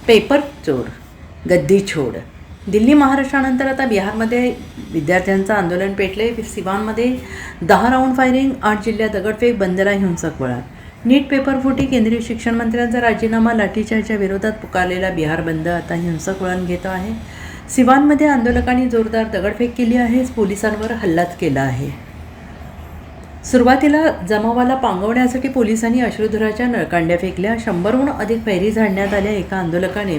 Paper चोर गद्दी छोड. दिल्ली महाराष्ट्रानंतर आता बिहारमध्ये विद्यार्थ्यांचं आंदोलन पेटले. सिवानमध्ये 10 राऊंड फायरिंग, 8 जिल्ह्यात दगडफेक, बंदला हिंसक वळण. नीट पेपर फुटी, केंद्रीय शिक्षण मंत्र्यांचा राजीनामा, लाठीचार्जच्या विरोधात पुकारलेला बिहार बंद आता हिंसक वळण घेत आहे. सिवानमध्ये आंदोलकांनी जोरदार दगडफेक केली आहे, पोलिसांवर हल्लाच केला आहे. सुरुवातीला जमावाला पांगवण्यासाठी पोलिसांनी अश्रुधुराच्या नळकांड्या फेकल्या. 100हून अधिक फैरी झाडण्यात आल्या. एका आंदोलकाने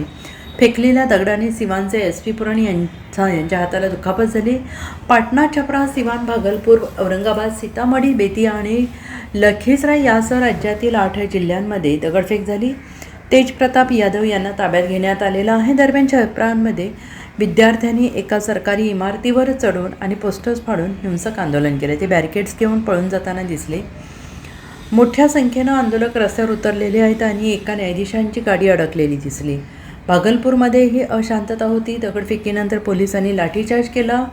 फेकलेल्या दगडाने सिवानचे SP पुरण यांच्या हाताला दुखापत झाली. पाटणा, छपरा, सिवान, भागलपूर, औरंगाबाद, सीतामढी, बेतिया आणि लखीसराय यासह राज्यातील 8 जिल्ह्यांमध्ये दगडफेक झाली. तेजप्रताप यादव यांना ताब्यात घेण्यात आलेला आहे. दरम्यान छपरामध्ये विद्यार्थ्यांनी एका सरकारी इमारतीवर चढून आणि पोस्टर्स फाडून हिंसक आंदोलन केले. ते बॅरिकेड्स घेऊन पळून जाताना दिसले. मोठ्या संख्येनं आंदोलक रस्त्यावर उतरलेले आहेत आणि एका न्यायाधीशांची गाडी अडकलेली दिसली. भागलपूरमध्येही अशांतता होती. दगडफेकीनंतर पोलिसांनी लाठीचार्ज केला.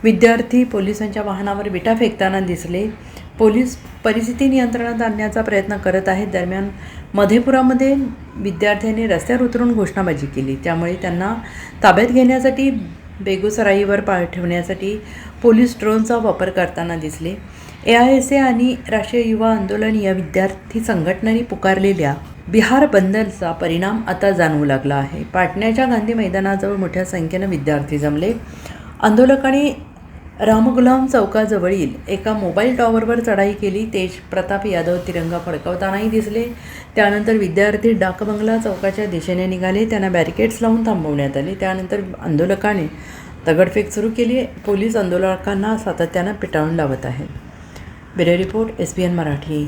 विद्यार्थी पोलिसांच्या वाहनावर विटा फेकताना दिसले. पोलीस परिस्थिती नियंत्रणात आणण्याचा प्रयत्न करत आहेत. दरम्यान मधेपुरामध्ये विद्यार्थ्यांनी रस्त्यावर उतरून घोषणाबाजी केली. त्यामुळे त्यांना ताब्यात घेण्यासाठी बेगुसराईवर पाठवण्यासाठी पोलीस ड्रोनचा वापर करताना दिसले. AISA आणि राष्ट्रीय युवा आंदोलन या विद्यार्थी संघटनांनी पुकारलेल्या बिहार बंदचा परिणाम आता जाणवू लागला आहे. पाटण्याच्या गांधी मैदानाजवळ मोठ्या संख्येनं विद्यार्थी जमले. आंदोलकांनी रामगुलाम चौकाजवळील एका मोबाईल टॉवरवर चढाई केली. तेजप्रताप यादव तिरंगा फडकवतानाही दिसले. त्यानंतर विद्यार्थी डाकबंगला चौकाच्या दिशेने निघाले. त्यांना बॅरिकेड्स लावून थांबवण्यात आले. त्यानंतर आंदोलकांनी दगडफेक सुरू केली. पोलीस आंदोलकांना सातत्यानं पिटाळून लावत आहेत. Bureau report, SBN Marathi.